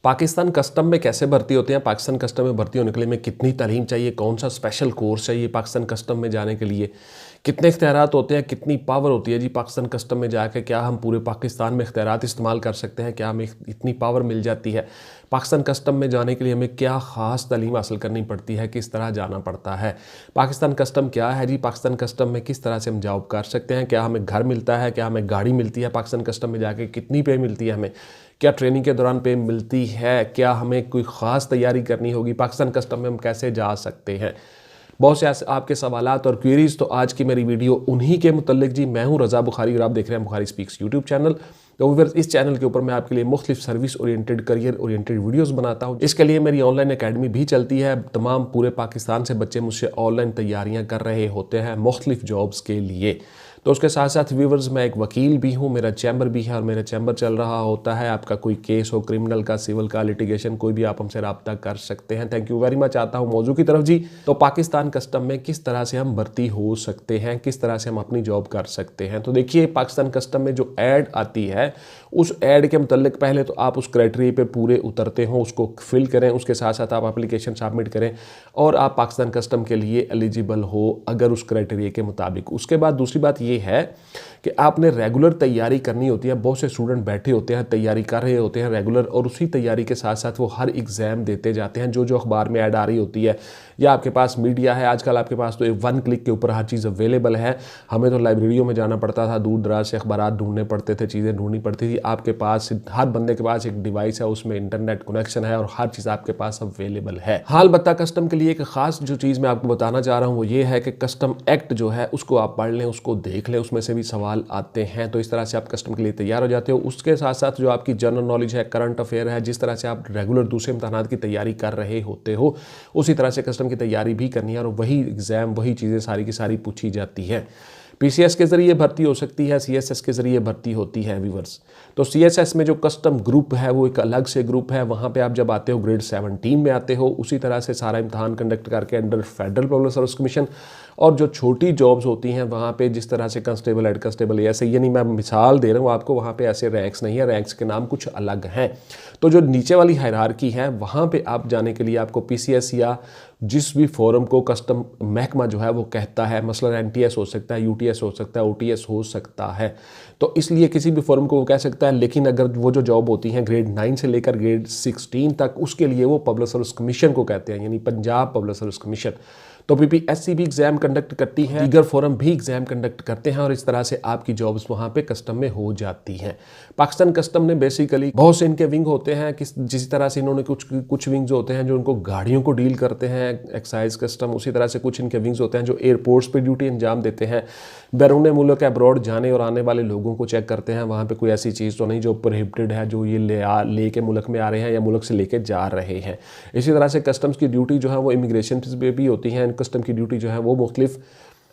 Pakistan custom में कैसे भर्ती होते हैं, पाकिस्तान कस्टम में भर्ती होने के लिए हमें कितनी तालीम चाहिए, कौन सा स्पेशल कोर्स चाहिए पाकिस्तान कस्टम में जाने के लिए, कितने इख्तियारात होते हैं, कितनी पावर होती है जी पाकिस्तान कस्टम में जाकर, क्या हम पूरे पाकिस्तान में इख्तियारात इस्तेमाल कर सकते हैं, क्या हमें इतनी पावर मिल जाती है। पाकिस्तान कस्टम में जाने के लिए हमें क्या ख़ास तालीम हासिल करनी पड़ती है, किस तरह जाना पड़ता है। पाकिस्तान कस्टम क्या है जी, पाकिस्तान कस्टम में किस तरह से हम जॉब कर सकते हैं, क्या हमें घर मिलता है, क्या हमें गाड़ी मिलती है पाकिस्तान कस्टम में जाके, कितनी पे मिलती है हमें, क्या ट्रेनिंग के दौरान पे मिलती है, क्या हमें कोई ख़ास तैयारी करनी होगी, पाकिस्तान कस्टम में हम कैसे जा सकते हैं। बहुत से ऐसे आपके सवालात और क्वेरीज। तो आज की मेरी वीडियो उन्हीं के मुतल्लिक जी। मैं हूं रज़ा बुखारी और आप देख रहे हैं बुखारी स्पीक्स यूट्यूब चैनल। तो व्यूअर्स, इस चैनल के ऊपर मैं आपके लिए मुख्तलिफ service oriented, career oriented videos बनाता हूं। इसके लिए मेरी ऑनलाइन एकेडमी भी चलती है। तमाम पूरे पाकिस्तान से बच्चे मुझसे ऑनलाइन तैयारियां कर रहे होते हैं मुख्तलिफ जॉब्स के लिए। तो उसके साथ साथ व्यूअर्स, मैं एक वकील भी हूँ, मेरा चैम्बर भी है और मेरा चैम्बर चल रहा होता है। आपका कोई केस हो, क्रिमिनल का, सिविल का, लिटिगेशन, कोई भी आप हमसे रब्ता कर सकते हैं। Thank you very much. आता हूँ मौजू की तरफ जी। तो पाकिस्तान कस्टम में किस तरह से हम भर्ती हो सकते हैं, किस तरह से हम अपनी जॉब कर सकते हैं। तो देखिए, पाकिस्तान कस्टम में जो ऐड आती है, उस ऐड के मुतल्लिक पहले तो आप उस क्राइटेरिया पे पूरे उतरते हो, उसको फिल करें, उसके साथ साथ आप एप्लीकेशन सबमिट करें और आप पाकिस्तान कस्टम के लिए एलिजिबल हो अगर उस क्राइटेरिया के मुताबिक। उसके बाद दूसरी बात ये है कि आपने रेगुलर तैयारी करनी होती है। बहुत से स्टूडेंट बैठे होते हैं, तैयारी कर रहे होते हैं रेगुलर, और उसी तैयारी के साथ साथ वो हर एग्ज़ाम देते जाते हैं। जो जो अखबार में ऐड आ रही होती है या आपके पास मीडिया है, आजकल आपके पास तो वन क्लिक के ऊपर हर चीज़ अवेलेबल है। हमें तो लाइब्रेरियों में जाना पड़ता था, दूर दराज से अखबार ढूंढने पड़ते थे, चीज़ें ढूंढनी पड़ती थी। आपके पास, हर बंदे के पास एक डिवाइस है, उसमें इंटरनेट कनेक्शन है और हर चीज़ आपके पास अवेलेबल है। हाल बत्ता कस्टम के लिए एक ख़ास जो चीज़ मैं आपको बताना चाह रहा हूँ वो ये है कि कस्टम एक्ट जो है उसको आप पढ़ लें, उसको देख लें, उसमें से भी सवाल आते हैं। तो इस तरह से आप कस्टम के लिए तैयार हो जाते हो। उसके साथ साथ जो आपकी जनरल नॉलेज है, करंट अफेयर है, जिस तरह से आप रेगुलर दूसरे इम्तहानात की तैयारी कर रहे होते हो, उसी तरह से कस्टम की तैयारी भी करनी है और वही एग्ज़ाम, वही चीज़ें सारी की सारी पूछी जाती है। पीसीएस के ज़रिए भर्ती हो सकती है, सीएसएस के ज़रिए भर्ती होती है व्यूअर्स। तो सीएसएस में जो कस्टम ग्रुप है वो एक अलग से ग्रुप है। वहाँ पे आप जब आते हो ग्रेड 17 में आते हो, उसी तरह से सारा इम्तहान कंडक्ट करके under federal public service commission. और जो छोटी जॉब्स होती हैं वहाँ पे जिस तरह से कंस्टेबल, हेड कंस्टेबल, ऐसे, यानी मैं मिसाल दे रहा हूँ आपको, वहाँ पे ऐसे रैंक्स नहीं है, रैंक्स के नाम कुछ अलग हैं। तो जो नीचे वाली हायरार्की है वहाँ पे आप जाने के लिए आपको पीसीएस या जिस भी फोरम को कस्टम महकमा जो है वो कहता है, मसलन एनटीएस हो सकता है, यूटीएस हो सकता है, ओटीएस हो सकता है, तो इसलिए किसी भी फोरम को वो कह सकता है। लेकिन अगर वो जो जॉब होती हैं ग्रेड 9 से लेकर ग्रेड 16 तक, उसके लिए वो पब्लिक सर्विस कमीशन को कहते हैं, यानी पंजाब पब्लिक सर्विस कमीशन। तो पीपीएससी भी एग्जाम कंडक्ट करती है, दीगर फोरम भी एग्जाम कंडक्ट करते हैं और इस तरह से आपकी जॉब्स वहाँ पे कस्टम में हो जाती हैं। पाकिस्तान कस्टम ने बेसिकली बहुत से इनके विंग होते हैं, जिस तरह से इन्होंने कुछ विंग्स होते हैं जो उनको गाड़ियों को डील करते हैं, एक्साइज कस्टम। उसी तरह से कुछ इनके विंग्स होते हैं जो एयरपोर्ट्स पे ड्यूटी अंजाम देते हैं, बैरून मुल्क अब्रॉड जाने और आने वाले लोगों को चेक करते हैं, वहाँ पे कोई ऐसी चीज़ तो नहीं जो प्रोहिबिटेड है, जो ये ले के मुल्क में आ रहे हैं या मुल्क से लेके जा रहे हैं। इसी तरह से कस्टम्स की ड्यूटी जो है वो इमिग्रेशन पे भी होती है। कस्टम की ड्यूटी जो है वो मुख्तलिफ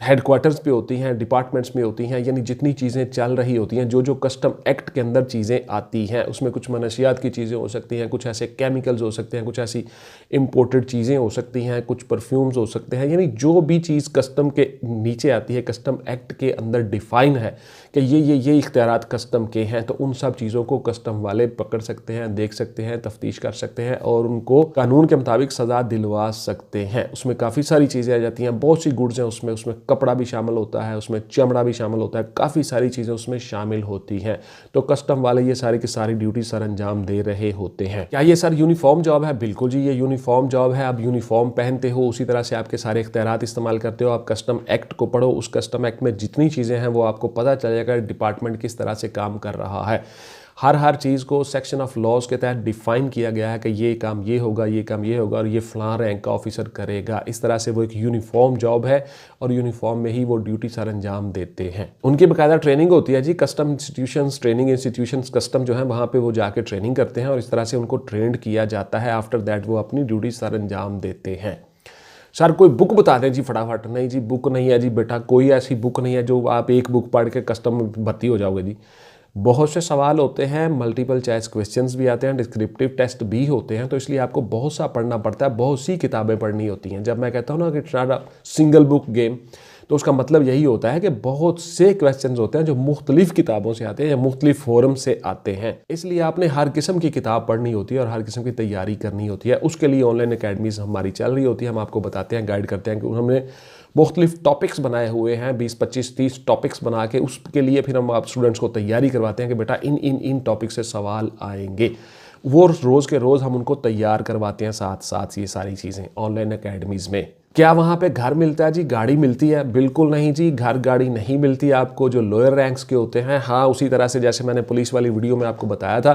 हेडक्वार्टर्स पे होती हैं, डिपार्टमेंट्स में होती हैं, यानी जितनी चीज़ें चल रही होती हैं, जो जो कस्टम एक्ट के अंदर चीज़ें आती हैं, उसमें कुछ मनशियात की चीज़ें हो सकती हैं, कुछ ऐसे केमिकल्स हो सकते हैं, कुछ ऐसी इंपोर्टेड चीज़ें हो सकती हैं, कुछ परफ्यूम्स हो सकते हैं, यानी जो भी चीज़ कस्टम के नीचे आती है, कस्टम एक्ट के अंदर डिफ़ाइन है कि ये इख्तियारात कस्टम के हैं, तो उन सब चीज़ों को कस्टम वाले पकड़ सकते हैं, देख सकते हैं, तफ्तीश कर सकते हैं और उनको कानून के मुताबिक सज़ा दिलवा सकते हैं। उसमें काफ़ी सारी चीज़ें आ जाती हैं, बहुत सी गुड्स हैं उसमें कपड़ा भी शामिल होता है, उसमें चमड़ा भी शामिल होता है, काफ़ी सारी चीज़ें उसमें शामिल होती हैं। तो कस्टम वाले ये सारी की सारी ड्यूटी सर अंजाम दे रहे होते हैं। क्या ये सर यूनिफॉर्म जॉब है? बिल्कुल जी, ये यूनिफॉर्म जॉब है। आप यूनिफॉर्म पहनते हो, उसी तरह से आपके सारे इख्तियारात इस्तेमाल करते हो। आप कस्टम एक्ट को पढ़ो, उस कस्टम एक्ट में जितनी चीज़ें हैं वो आपको पता चलेगा डिपार्टमेंट किस तरह से काम कर रहा है। हर चीज़ को सेक्शन ऑफ लॉज के तहत डिफ़ाइन किया गया है कि ये काम ये होगा, ये काम ये होगा और ये फ़लाँ रैंक का ऑफिसर करेगा। इस तरह से वो एक यूनिफॉर्म जॉब है और यूनिफॉर्म में ही वो ड्यूटी सर अंजाम देते हैं। उनकी बाकायदा ट्रेनिंग होती है जी, custom institutions, training institutions custom जो है वहाँ पे वो जाके ट्रेनिंग करते हैं और इस तरह से उनको ट्रेंड किया जाता है। आफ्टर दैट वो अपनी ड्यूटी सर अंजाम देते हैं। सर कोई बुक बता दें जी फटाफट। नहीं जी, बुक नहीं है जी बेटा, कोई ऐसी बुक नहीं है जो आप एक बुक पढ़ के कस्टम में भर्ती हो जाओगे जी। बहुत से सवाल होते हैं, मल्टीपल चॉइस क्वेश्चंस भी आते हैं, डिस्क्रिप्टिव टेस्ट भी होते हैं, तो इसलिए आपको बहुत सा पढ़ना पड़ता है, बहुत सी किताबें पढ़नी होती हैं। जब मैं कहता हूँ ना कि it's not a single book game, तो उसका मतलब यही होता है कि बहुत से क्वेश्चन होते हैं जो मुख्तलिफ किताबों से आते हैं या मुख्तलिफ फोरम से आते हैं। इसलिए आपने हर किस्म की किताब पढ़नी होती है और हर किस्म की तैयारी करनी होती है। उसके लिए ऑनलाइन अकेडमीज हमारी चल रही होती है, हम आपको बताते हैं, गाइड करते हैं कि हमने मुख्तलिफ टॉपिक्स बनाए हुए हैं, 20, 25, 30 टॉपिक्स बना के उसके लिए फिर हम आप स्टूडेंट्स को तैयारी करवाते हैं कि बेटा इन टॉपिक से सवाल आएंगे। वो रोज़ के रोज़ हम उनको तैयार करवाते हैं साथ साथ ये सारी चीज़ें ऑनलाइन अकेडमीज़ में। क्या वहाँ पे घर मिलता है जी, गाड़ी मिलती है? बिल्कुल नहीं जी, घर गाड़ी नहीं मिलती आपको जो लोअर रैंक्स के होते हैं। हाँ, उसी तरह से जैसे मैंने पुलिस वाली वीडियो में आपको बताया था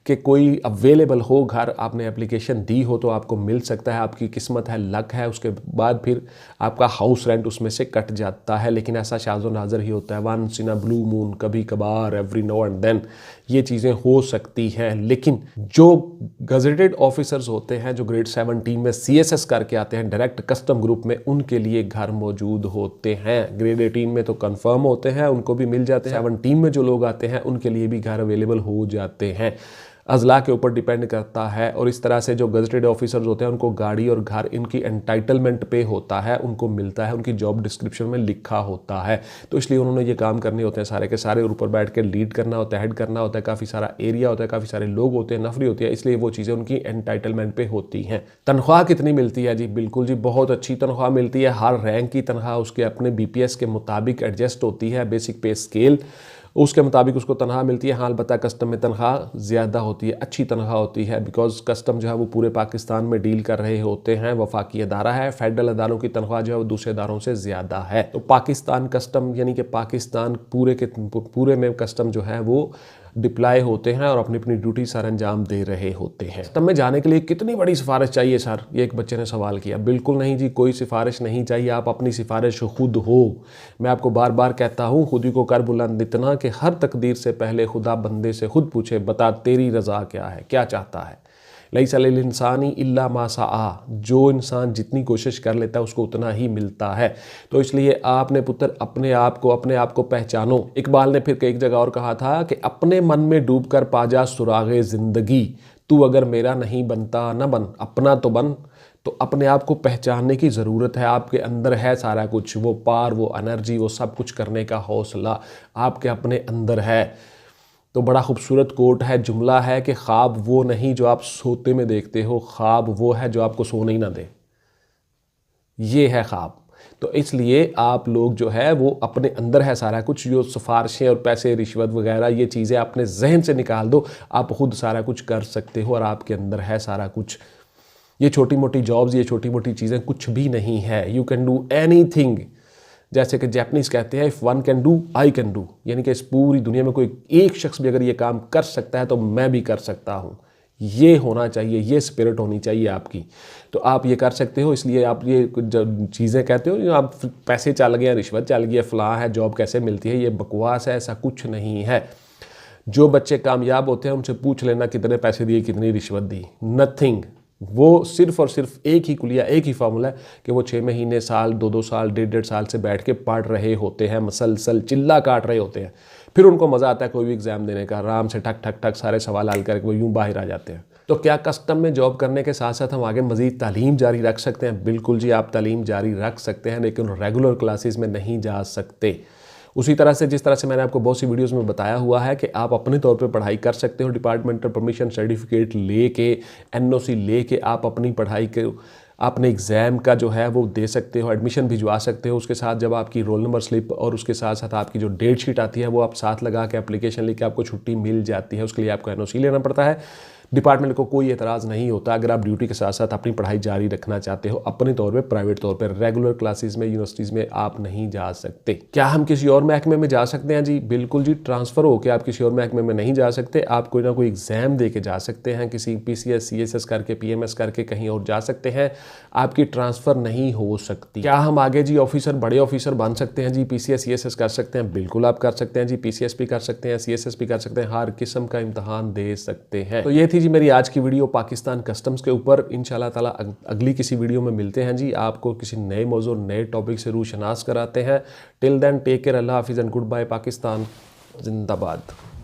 कि कोई अवेलेबल हो घर, आपने एप्लीकेशन दी हो तो आपको मिल सकता है, आपकी किस्मत है, लक है, उसके बाद फिर आपका हाउस रेंट उसमें से कट जाता है। लेकिन ऐसा शाज़ो नाज़र ही होता है, once in a blue moon, कभी कभार, एवरी नाउ एंड देन ये चीज़ें हो सकती हैं। लेकिन जो गजेटेड ऑफिसर्स होते हैं, जो ग्रेड 17 में CSS करके आते हैं डायरेक्ट कस्टम ग्रुप में, उनके लिए घर मौजूद होते हैं। ग्रेड 18 में तो कंफर्म होते हैं, उनको भी मिल जाते हैं। 17 में जो लोग आते हैं उनके लिए भी घर अवेलेबल हो जाते हैं। अजला के ऊपर डिपेंड करता है। और इस तरह से जो गजेटेड ऑफिसर्स होते हैं उनको गाड़ी और घर इनकी एंटाइटलमेंट पे होता है, उनको मिलता है, उनकी जॉब डिस्क्रिप्शन में लिखा होता है। तो इसलिए उन्होंने ये काम करने होते हैं सारे के सारे, ऊपर बैठ के लीड करना होता है, हेड करना होता है, काफ़ी सारा एरिया होता है, काफ़ी सारे लोग होते हैं, नफरी होती है, इसलिए वो चीज़ें उनकी एंटाइटलमेंट पे होती हैं। तनख्वाह कितनी मिलती है जी? बिल्कुल जी, बहुत अच्छी तनख्वाह मिलती है। हर रैंक की तनख्वाह उसके अपने BPS के मुताबिक एडजस्ट होती है, बेसिक पे स्केल उसके मुताबिक उसको तनख्वाह मिलती है। हाँ, अलबत्ता कस्टम में तनख्वाह ज़्यादा होती है, अच्छी तनख्वाह होती है, बिकॉज कस्टम जो है वो पूरे पाकिस्तान में डील कर रहे होते हैं, वफाकी अदारा है। फेडरल अदारों की तनख्वाह जो है वो दूसरे अदारों से ज़्यादा है। तो पाकिस्तान कस्टम यानी कि पाकिस्तान पूरे में कस्टम जो है वो डिप्लाई होते हैं और अपनी अपनी ड्यूटी सर अंजाम दे रहे होते हैं। कस्टम में जाने के लिए कितनी बड़ी सिफारिश चाहिए सर, ये एक बच्चे ने सवाल किया। बिल्कुल नहीं जी, कोई सिफारिश नहीं चाहिए, आप अपनी सिफारिश खुद हो। मैं आपको बार बार कहता हूँ, खुद ही को कर बुलंद इतना कि हर तकदीर से पहले खुदा बंदे से खुद पूछे, बता तेरी रज़ा क्या है, क्या चाहता है। लैसा लिल इंसानी इल्ला मा सआ, जो इंसान जितनी कोशिश कर लेता है उसको उतना ही मिलता है। तो इसलिए आपने पुत्र अपने आप को पहचानो। इकबाल ने फिर एक जगह और कहा था कि अपने मन में डूब कर पा जा सुरागे ज़िंदगी, तू अगर मेरा नहीं बनता न बन, अपना तो बन। तो अपने आप को पहचानने की ज़रूरत है। आपके अंदर है सारा कुछ, वो पार, वो एनर्जी, वो सब कुछ करने का हौसला आपके अपने अंदर है। तो बड़ा खूबसूरत कोट है, जुमला है कि ख्वाब वो नहीं जो आप सोते में देखते हो, ख्वाब वो है जो आपको सोने ही ना दे। ये है ख्वाब। तो इसलिए आप लोग जो है वो अपने अंदर है सारा कुछ, जो सिफारिशें और पैसे, रिश्वत वगैरह ये चीज़ें अपने जहन से निकाल दो, आप खुद सारा कुछ कर सकते हो और आपके अंदर है सारा कुछ। ये छोटी मोटी जॉब्स, ये छोटी मोटी चीज़ें कुछ भी नहीं है। You can do anything. जैसे कि जैपनीज़ कहते हैं, if one can do I can do, यानी कि इस पूरी दुनिया में कोई एक शख्स भी अगर ये काम कर सकता है तो मैं भी कर सकता हूँ। ये होना चाहिए, ये स्पिरिट होनी चाहिए आपकी। तो आप ये कर सकते हो। इसलिए आप ये चीज़ें कहते हो, आप पैसे चल गए, रिश्वत चल गई, फ़लाँ है, जॉब कैसे मिलती है, ये बकवास है, ऐसा कुछ नहीं है। जो बच्चे कामयाब होते हैं उनसे पूछ लेना कितने पैसे दिए, कितनी रिश्वत दी, नथिंग। वो सिर्फ़ और सिर्फ एक ही कुलिया, एक ही फार्मूला है कि वो 6 महीने, साल, 2-2 साल, 1.5 साल से बैठ के पढ़ रहे होते हैं, मसलसल चिल्ला काट रहे होते हैं। फिर उनको मज़ा आता है कोई भी एग्ज़ाम देने का, आराम से ठक ठक ठक सारे सवाल हल करके वो यूँ बाहर आ जाते हैं। तो क्या कस्टम में जॉब करने के साथ साथ हम आगे मज़ीद तालीम जारी रख सकते हैं? बिल्कुल जी, आप तालीम जारी रख सकते हैं, लेकिन रेगुलर क्लासेस में नहीं जा सकते। उसी तरह से जिस तरह से मैंने आपको बहुत सी वीडियोस में बताया हुआ है कि आप अपने तौर पे पढ़ाई कर सकते हो, डिपार्टमेंटल परमिशन सर्टिफिकेट लेके, NOC लेके आप अपनी पढ़ाई के अपने एग्ज़ाम का जो है वो दे सकते हो, एडमिशन भिजवा सकते हो। उसके साथ जब आपकी रोल नंबर स्लिप और उसके साथ साथ आपकी जो डेट शीट आती है वो आप साथ लगा के एप्लीकेशन लेके आपको छुट्टी मिल जाती है। उसके लिए आपको NOC लेना पड़ता है। डिपार्टमेंट को कोई एतराज़ नहीं होता अगर आप ड्यूटी के साथ साथ अपनी पढ़ाई जारी रखना चाहते हो अपने तौर पे, प्राइवेट तौर पे। रेगुलर क्लासेस में, यूनिवर्सिटीज़ में आप नहीं जा सकते। क्या हम किसी और महकमे में जा सकते हैं जी? बिल्कुल जी, ट्रांसफ़र हो के आप किसी और महकमे में नहीं जा सकते। आप कोई ना कोई एग्ज़ाम दे के जा सकते हैं, किसी PCS CSS करके, PMS करके कहीं और जा सकते हैं। आपकी ट्रांसफ़र नहीं हो सकती। क्या हम आगे जी ऑफिसर, बड़े ऑफिसर बन सकते हैं जी? PCS CSS कर सकते हैं, बिल्कुल आप कर सकते हैं जी। PCS भी कर सकते हैं, CSS भी कर सकते हैं, हर किस्म का इम्तहान दे सकते हैं। तो ये थी जी मेरी आज की वीडियो पाकिस्तान कस्टम्स के ऊपर। इंशाल्लाह ताला अगली किसी वीडियो में मिलते हैं जी, आपको किसी नए मौजू, नए टॉपिक से रूशनास कराते हैं। टिल देन टेक केयर, अल्लाह हाफिज़ एंड गुड बाय। पाकिस्तान जिंदाबाद।